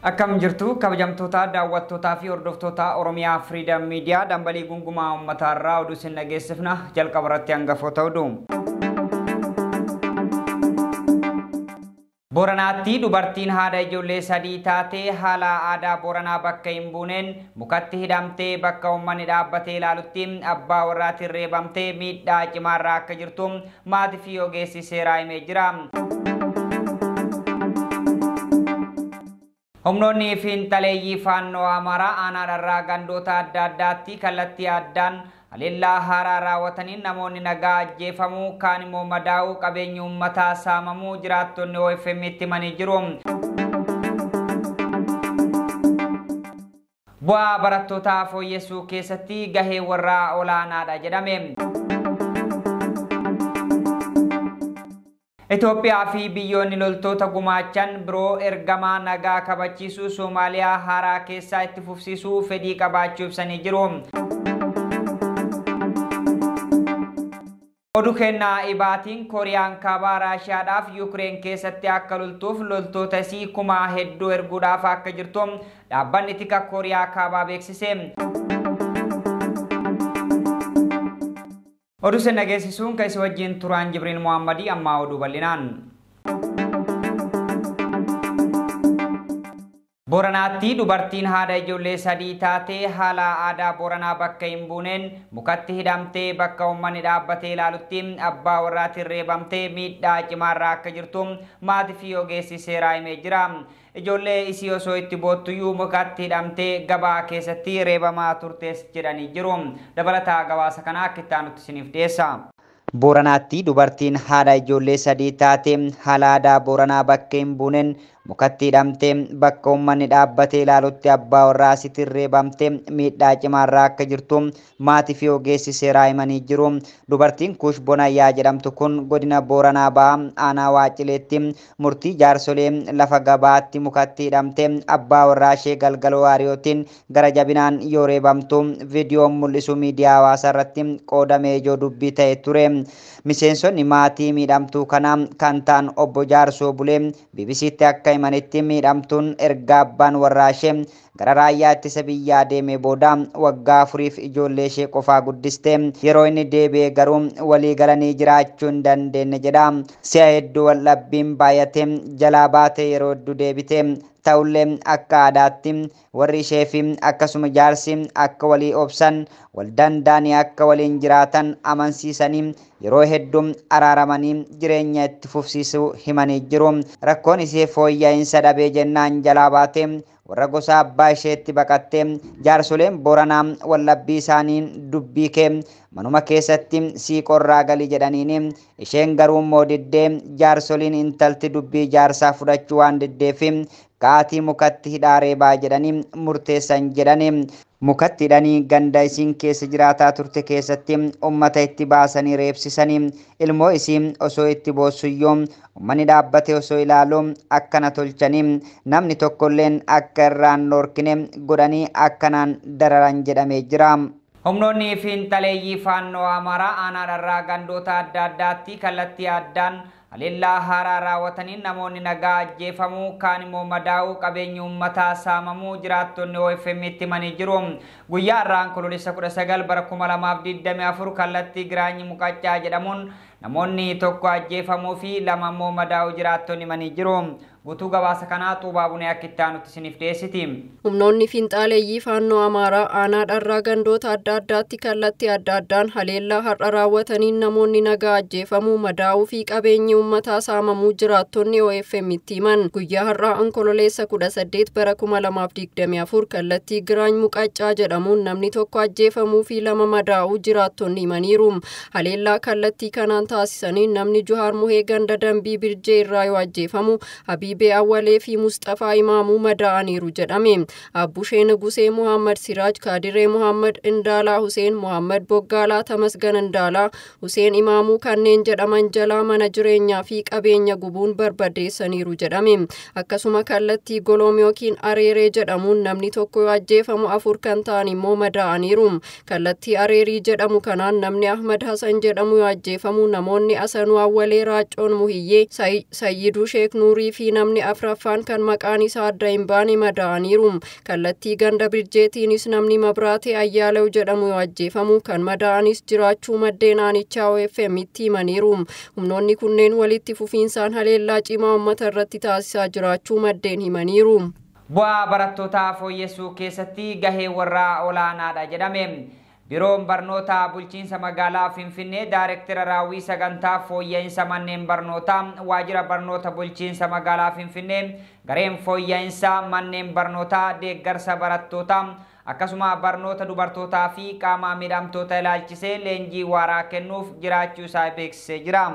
Akkam jirtu kabajamtoota daawwattootaa fi hordoftoota Oromiyaa Freedom Media dambalii gungumaa uummatarraa oduu isin dhageessifna jalqaba irratti hangafoota oduu. Booranaatti dubartiin haadha ijoollee sadii taatee haala aadaa Booranaa bakka hin buuneen mukatti hidhamtee bakka uummanni dhaabbatee ilaalutti abbaa warraatiin reebamtee miidhaa cimaarraa akka jirtu maatii fi ogeessi seeraa himee jira. Humnoonni fiinxaleeyyii faannoo Amaaraa aanaadharraa gandoota adda addaatti kallattii addaan haleellaa haaraa raawwataniin namoonni nagaa ajjeefamuu kaan immoo madaa'uu qabeenyi uummataa saamamuu jiraattonni OFM itti himanii jiru. Bu'aa barattootaa fooyyessuu keessatti gahee warraa olaanaadha jedhame. Itoophiyaa fi biyyoonni loltoota gumaachan biroo ergamaa nagaa kabachiisuu Soomaaliyaa haaraa keessaa itti fufsiisuu fedhii qabaachuu ibsanii jiru. Oduu kennaa ibaatiin Kooriyaan kaabaa Raashiyaadhaaf Yuukireen keessatti akka loltuuf loltoota isii kumaa hedduu erguudhaaf akka jirtu dhaabbanni tika Kooriyaa kaabaa beeksise. Oduu sen dhageessisuun kan isin wajjin turaan Jibriil Muhammadii amma oduu bal'inaan. Booranaatti dubartiin haadha ijoollee sadii taatee haala aadaa Booranaa bakka hin buuneen mukatti hidhamtee bakka uummanni dhaabbatee ilaalutti abbaa warraatiin reebamtee miidhaa cimaarraa akka jirtu maatii fi ogeessi seeraa himee jira. Ijoollee isii osoo itti boottuyyuu mukatti hidhamtee gabaa keessatti reebamaa turtees jedhanii jiru. Dabalataa gabaasa kanaa akka itti aanutti isiniif dhiyeessa. Booranaatti dubartiin haadha ijoollee sadii taatee haala aadaa Booranaa bakka hin buuneen mukatti hidhamtee bakka uummanni dhaabbatee ilaalutti abbaa warraa isiitiin reebamtee miidhaa cimaarraa akka jirtu maatii fi ogeessi seeraa himanii jiru. Dubartiin Kuush Bonayyaa jedhamtu kun godina Booranaa Bahaa aanaa Waacileetti murtii jaarsolee lafa gabaatti mukatti hidhamtee abbaa warraa ishee Galgaloo Waariyootiin gara jabinaan yoo reebamtu viidiyoon mul'isu miidiyaa hawaasaa irratti qoodamee ijoo dubbii ta'e ture. Miseensonni maatii miidhamtuu kanaa kan ta'an obbo Jaarsoo Bulee BBC'tti akka himanitti miidhamtuun erga abbaan warraa ishee gara raayyaa ittisa biyyaa deemee booda waggaa 4f ijoollee ishee qofaa guddiste. Yeroo inni deebi'e garuu walii galanii jiraachuu hin dandeenye jedha. Si'a hedduu waldhabbiin baay'atee jalaa baatee yeroo hedduu deebite. Ta'ullee akka aadaatti warri ishee fi akkasuma jaarsi akka walii obsan wal danda'anii akka waliin jiraatan amansiisanii yeroo hedduu araaramanii jireenya itti fufsiisuu himanii jiru. Rakkoon ishee fooyya'insa dhabee jennaan jalaa baatee warra gosa abbaa isheetti baqattee jaarsoleen Booranaa waldhabbii isaanii dubbii kee manuma keessatti siiqorraa galii jedhaniin isheen garuu immoo diddee jaarsoliin intalti dubbii jaarsaa fudhachuu waan diddeef kaatii mukatti hidhaa reebaa jedhanii murteessan jedhanii. Mukatti hidhanii ganda isiin keessa jiraataa turte keessatti ummata itti baasanii reebsisanii ilmoo isii osoo itti boossuyyoo ummanni dhaabbatee osoo ilaaluu akkana tolchanii namni tokkolleen akka irraan dhorkine godhanii akkanaan dararan jedhamee jira. Humnoonni fiinxaleeyyii faannoo Amaaraa aanaadharraa gandoota adda addaatti kallattii addaan haleellaa haaraa raawwataniin namoonni nagaa ajjeefamuu kaan immoo madaa'uu qabeenyi uummataa saamamuu jiraattonni OFM itti himanii jiru. Guyyaa har'aan Onkoloolessa 19 bara 2024 kallattii Giraanyi Muqaccaa jedhamuun namoonni tokko ajjeefamuu fi lama immoo madaa'uu jiraattonni himanii jiru. Guutuu gabaasa kanaa Xuubaa Bunee akka itti aanutti isiniif dhiyeessiti. Humnoonni fiinxaaleeyyii faannoo Amaaraa aanaadharraa gandoota adda addaatti kallattii adda addaan haleellaa har'a raawwataniin namoonni nagaa ajjeefamuu madaa'uu fi qabeenyi uummataa saamamuu jiraattonni OFM itti himan. Guyyaa har'aa Onkoloolessa 18 bara 2024 kallattii Giraany Muqaccaa jedhamuun namni tokko ajjeefamuu fi lama madaa'uu jiraattonni himaniiru. Haleellaa kallattii kanaan taasisaniin namni Juhaar Muhee ganda Dambii Birjee irraa yoo ajjeefamu Habibee Awwalee fi Mustafaa Imaamuu madaa'aniiru jedhame. Abbusheen Gusee Muhammad Siraaj, Kaadiree Muhammad Indaalaa Huseen, Muhammad Boggaalaa Tamasgan Indaalaa, Huseen Imaamuu kanneen jedhaman jalaa mana jireenyaa fi qabeenya gubuun barbadeessaniiru jedhame. Akkasuma kallattii Goloom yookiin Areeree jedhamuun namni tokko yoo ajjeefamu 4 kan ta'an immoo madaa'aniiru. Kallattii Areerii jedhamu kanaan namni Ahmad Hasan jedhamu yoo ajjeefamu namoonni Asanuu Awwalee, Raaccoon Muhiyyee, Sayyiduu Sheek Nuurii fi namni afraffaan kan maqaan isaa adda hin baane madaa'aniiru. Kallattii ganda Birjeetiinis namni Mabraatee Ayyaalew jedhamu ajjeefamu, kan madaa'anis jiraachuu maddeen aanichaa OFM'tti himaniiru. Humnoonni kunneen walitti fufiinsaan haleellaa cimaa uummata irratti taasisaa jiraachuu maddeen himaniiru. Bu'aa barattootaa fooyyessuu keessatti gahee warraa olaanaadha jedhame. Biroon barnoota bulchiinsa magaalaa Finfinnee Daayireektara raawwii sagantaa fooyya'insa manneen barnootaa waajjira barnoota bulchiinsa magaalaa Finfinnee gareen fooyya'insa manneen barnootaa deeggarsa barattootaa akkasuma barnoota dubartootaa fi qaama miidhamtoota ilaalchisee leenjii waaraa kennuuf jiraachuu isaa beeksisee jira.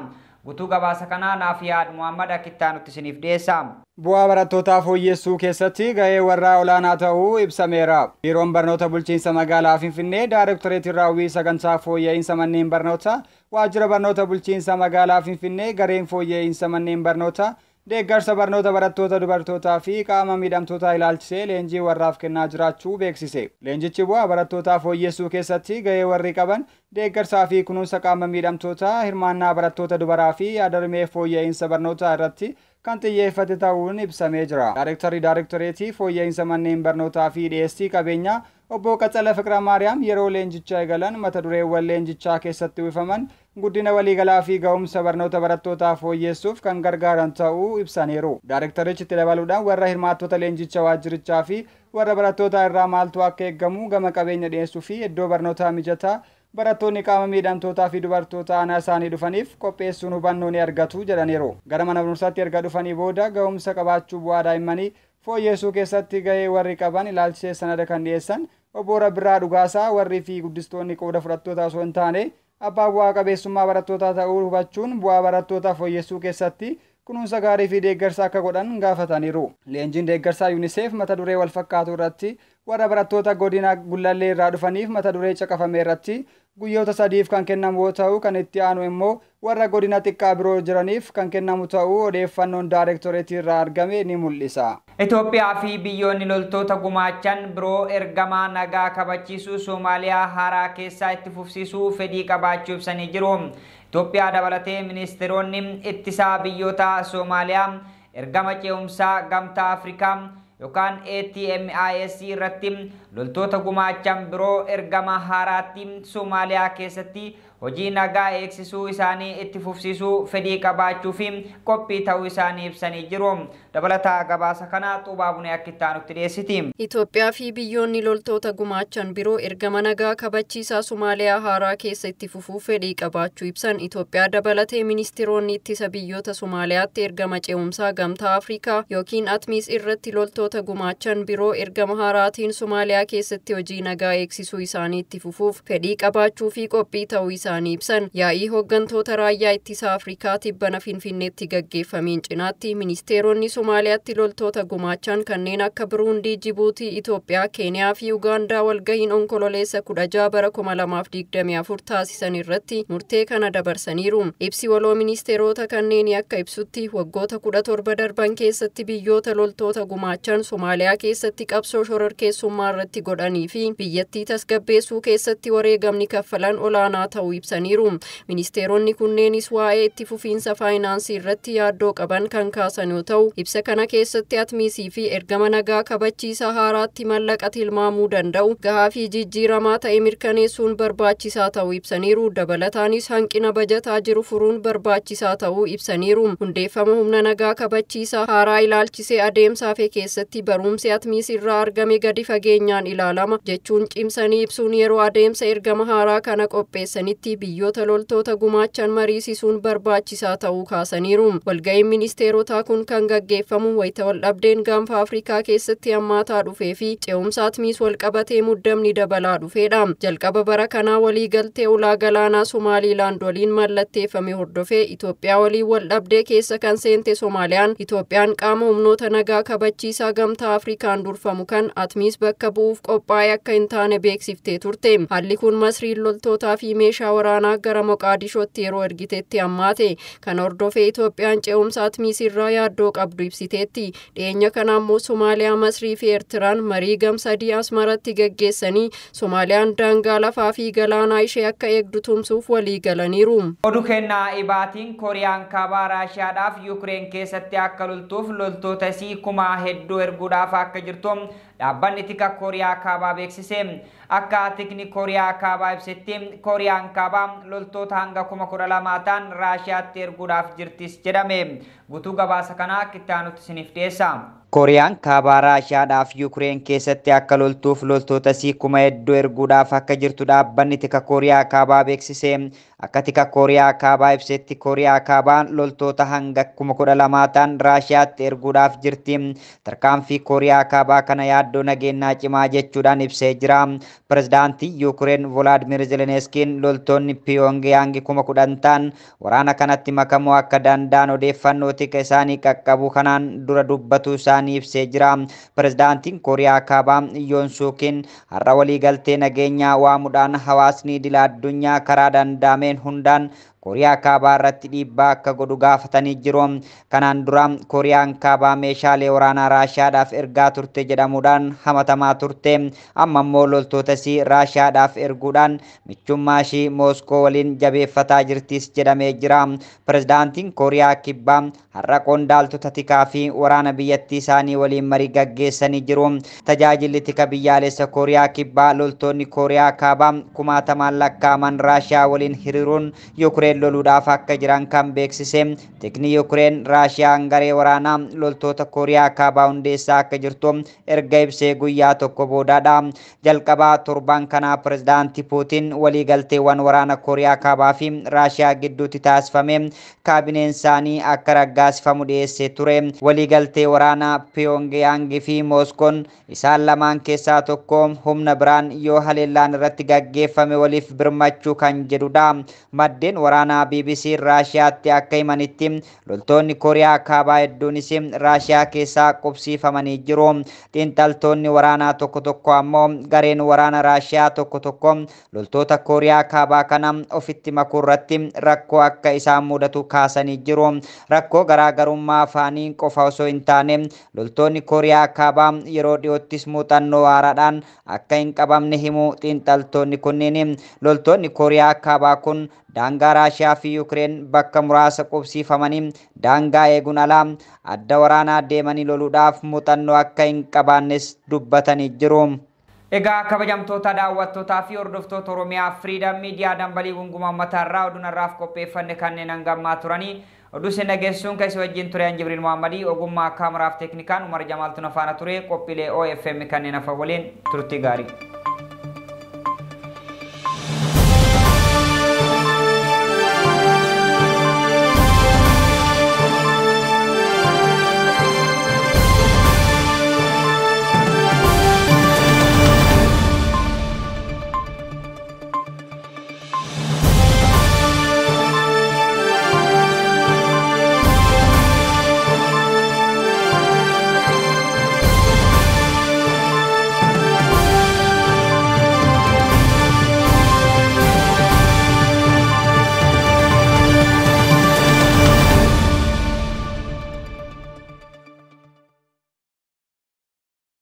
Guutuu gabaasa kanaa Naafiyaad Muhammad Akittaanutti isiniif dhiyeessa. Bu'aa barattootaa fooyyessuu keessatti gahee warraa olaanaa ta'uu ibsameera. Biiroon barnoota bulchiinsa magaalaa Finfinnee Daayireektoreetiin raawwii sagantaa fooyya'insa manneen barnootaa waajjira barnoota bulchiinsa magaalaa Finfinnee gareen fooyya'insa manneen barnootaa deeggarsa barnoota barattoota dubartootaa fi qaama miidhamtoota ilaalchisee leenjii warraaf kennaa jiraachuu beeksise. Leenjichi bu'aa barattootaa fooyyessuu keessatti gahee warri qaban deeggarsaa fi kunuunsa qaama miidhamtootaa, hirmaannaa barattoota dubaraa fi yaadrimee fooyya'insa barnootaa irratti kan xiyyeeffate ta'uun ibsamee jira. Daayireektoreetii fooyya'insa manneen barnootaa fi dhiyeessii qabeenyaa obbo Qaxala Fiqira Maariyaam yeroo leenjichaa eegalan mata dureewwan leenjichaa keessatti uwwifaman guddina waliigalaa fi ga'umsa barnoota barattootaa fooyyessuuf kan gargaaran ta'uu ibsaniiru. Daayireektorichi itti dabaluudhaan warra hirmaattota leenjichaa waajjirichaa fi warra barattootaa irraa maaltu akka eeggamu gama qabeenya dhiyeessuu fi iddoo barnootaa mijataa barattoonni qaama miidhamtootaa fi dubartoota aanaa isaanii dhufaniif qopheessuun hubannoo ni argatu jedhaniiru. Gara mana barumsaatti erga dhufanii booda ga'umsa qabaachuu bu'aa daa'immanii fooyyessuu keessatti gahee warri qaban ilaalchisee sanada kan dhiyeessan obbo Rabbiraa Dhugaasaa warri fi guddistoonni qooda fudhattoota osoo hin taane abbaa bu'aa qabeessummaa barattootaa ta'uu hubachuun bu'aa barattootaa fooyyessuu keessatti kunuunsa gaarii fi deeggarsa akka godhan gaafataniiru. Leenjiin deeggarsaa UNICEF mata duree wal fakkaatu irratti warra barattoota godina Gullallee irraa dhufaniif mata duree caqafame irratti guyyoota 3 kan kennamu yoo ta'u, kan itti aanu immoo warra godina xiqqaa biroo jiraniif kan kennamu ta'uu odeeffannoon daayireektoreetii irraa argame ni mul'isa. Itoophiyaa fi biyyoonni loltoota gumaachan biroo ergamaa nagaa kabachiisuu Soomaaliyaa haaraa keessaa itti fufsiisuu fedhii qabaachuu ibsanii jiru. Itoophiyaa dabalatee ministeeronni ittisaa biyyoota Soomaaliyaa ergama ce'umsaa gamtaa Afrikaa yookaan ATMIS irratti loltoota gumaachan biroo ergama haaraatti Soomaaliyaa keessatti hojii nagaa eegsisuu isaanii itti fufsiisuu fedhii qabaachuu fi qophii ta'uu isaanii ibsanii jiru. Dabalataa gabaasa kana Xubaabunee Akittaanutti dhiyeessiti. Itoophiyaa fi biyyoonni loltoota gumaachan biroo ergama nagaa kabachiisaa Somaaliyaa haaraa keessa itti fufuu fedhii qabaachuu ibsan. Itoophiyaa dabalatee ministeeronni ittisa biyyoota Somaaliyaatti ergama ce'umsaa gamtaa Afrikaa yookiin ATMIS irratti loltoota gumaachan biroo ergama haaraatiin Somaaliyaa keessatti hojii nagaa eegsisuu isaanii itti fufuuf fedhii qabaachuu fi qophii ta'uu isaanii ibsan. Yaa'ii hooggantoota raayyaa ittisa Afrikaa tibbana Finfinneetti gaggeeffameen cinaatti ministeeronni Somaaliyaatti loltoota gumaachan kanneen akka Buruundii, Jibuutii, Itoophiyaa, Keeniyaa fi Ugaandaa walgahiin onkololeessa 16 bara 2024 taasisan irratti murtee kana dabarsaniiru. Ibsi waloo ministeerota kanneen akka ibsutti waggoota 17 darban keessatti biyyoota loltoota gumaachan Somaaliyaa keessatti qabsoo shororkeessummaa irratti godhanii fi biyyattii tasgabbeessuu keessatti wareegamni kaffalan olaanaa ta'uu ibsaniiru. Ministeeronni kunneenis waa'ee itti fufiinsa faayinaansii irratti yaaddoo qaban kan kaasan yoo ta'u, ibsa kana keessatti ATMISii fi ergama nagaa kabachiisaa haaraatti mallaqa tilmaamuu danda'u gahaa fi jijjiiramaa ta'e mirkaneessuun barbaachisaa ta'uu ibsaniiru. Dabalataanis hanqina bajataa jiru furuun barbaachisaa ta'uu ibsaniiru. Hundeeffama humna nagaa kabachiisaa haaraa ilaalchisee adeemsa hafe keessatti barumsi ATMIS irraa argame gadi fageenyaan ilaalama jechuun cimsanii ibsuun yeroo adeemsa ergama haaraa kana qopheessanitti biyyoota loltoota gumaachan mariisisuun barbaachisaa ta'uu kaasaniiru. Walga'iin ministeerotaa kun kan gaggeeffamu wayita waldhabdeen gaanfa Afrikaa keessatti hammaataa dhufee fi ce'umsa ATMIS walqabatee muddamni dabalaa dhufeedha. Jalqaba bara kanaa waliigaltee ulaa galaanaa Somaaliilaand waliin mallatteeffame hordofee Itoophiyaa waliin waldhabdee keessa kan seente Soomaaliyaan Itoophiyaan qaama humnoota nagaa kabachiisaa gamtaa Afrikaan durfamu kan ATMIS bakka bu'uuf qophaa'e akka hin taane beeksiftee turte. Haalli kun Masriin loltootaa fi meeshaa waraanaa gara Moqaadishootti yeroo ergiteetti hammaate. Kan hordofee Itoophiyaan ce'umsaat miisirraa yaaddoo qabdu ibsiteetti. Dhiyeenya kana ammoo Somaaliyaa, Masrii fi Eertiraan marii gamsadii Asmaratti gaggeessanii Somaaliyaan daangaa lafaa fi galaanaa ishee akka eegdu tumsuuf walii galaniiru. Oduu kennaa ibaatiin Kooriyaan kaabaa Raashiyaadhaaf Yuukireen keessatti akka loltuuf loltoota isii kumaa hedduu erguudhaaf akka jirtu dhaabbanni tika Kooriyaa kaabaa beeksise. Akka tikni Kooriyaa kaabaa ibsetti Kooriyaan kaabaa loltoota hanga 12,000 ta'an Raashiyaatti erguudhaaf jirtis jedhame. Guutuu gabaasa kanaa kittaanutti isiniif dhiyeessa. Kooriyaan kaabaa Raashiyaadhaaf Yuukireen keessatti akka loltuuf loltoota isii kuma hedduu erguudhaaf akka jirtu dhaabbanni tika Kooriyaa kaabaa beeksise. Akka tika Kooriyaa kaabaa ibsetti Kooriyaa kaabaan loltoota hanga 12,000 ta'an Raashiyaatti erguudhaaf jirti. Tarkaanfii Kooriyaa kaabaa kana yaaddoo nageenyaa cimaa jechuudhaan ibsee jira. Pirezidaantii Yuukireen Volodymyr Zelensky'n loltoonni Pyongyang 10,000 ta'an waraana kanatti makamuu akka danda'an odeeffannoo tika isaanii qaqqabu kanaan dura dubbatu isaanii ibsee jira. Pirezidaantiin Kooriyaa kaabaa Yoon Suukiin har'a waliigaltee nageenyaa waamuudhaan hawaasni idil addunyaa karaa danda'ameen hundaan Kooriyaa kaabaa irratti dhiibbaa akka godhu gaafatanii jiru. Kanaan dura Kooriyaan kaabaa meeshaalee waraanaa Raashiyaadhaaf ergaa turte jedhamuudhaan hamatamaa turte. Amma immoo loltoota isii Raashiyaadhaaf erguudhaan michummaa ishii Mooskoo waliin jabeeffataa jirtis jedhamee jira. Pirezidaantiin Kooriyaa kibbaa har'a qondaaltota tikaa fi waraana biyyattii isaanii waliin marii gaggeessanii jiru. Tajaajilli tika biyyaalessa Kooriyaa kibbaa loltoonni Kooriyaa kaabaa 10,000 lakkaa'aman Raashiyaa waliin hiriiruun Yuukireen loluudhaaf akka jiran kan beeksise. Tikni Yuukireen Raashiyaan garee waraanaa loltoota Kooriyaa kaabaa hundeessaa akka jirtu erga ibsee guyyaa tokko boodaadha. Jalqabaa torban kanaa pirezidaantii Puutiin waliigalteewwan waraana Kooriyaa kaabaa fi Raashiyaa gidduutti taasifame kaabineen isaanii akka raggaasifamu dhiyeessee ture. Waliigaltee waraanaa Pyongyang fi Mooskoon isaan lamaan keessaa tokko humna biraan yoo haleellaan irratti gaggeeffame waliif birmachuu kan jedhudha. Maddeen waraanaa BBC Raashiyaatti akka himanitti loltoonni Kooriyaa kaabaa hedduunis Raashiyaa keessaa qubsiifamanii jiru. Xiinxaltoonni waraanaa tokko tokko ammoo gareen waraana Raashiyaa tokko tokko loltoota Kooriyaa kaabaa kana ofitti makuu irratti rakkoo akka isaan mudatu kaasanii jiru. Rakkoo garaagarummaa afaanii qofa osoo hin taane loltoonni Kooriyaa kaabaa yeroo dhiyoottis muuxannoo haaraadhaan akka hin qabamne himu xiinxaltoonni kunniin. Loltoonni Kooriyaa kaabaa kun daangaa Raashiyaa fi Yuukireen bakka muraasa qubsiifamanii daangaa eeguun alaa adda waraanaa deemanii loluudhaaf muuxannoo akka hin qabaannes dubbatanii jiru. Egaa kabajamtoota daawwattootaa fi hordoftoota Oromiyaa Freedom Media dambalii gunguma uummatarraa oduu narraaf qopheeffanne kanneen hangammaa turanii oduu isin dhageessuun keessi wajjin ture Jibriil Muhammadii ogummaa kaameraaf teeknikaan Umar Jamaaltu na faana ture qophiilee OFM kanneen hafa waliin turtii gaarii.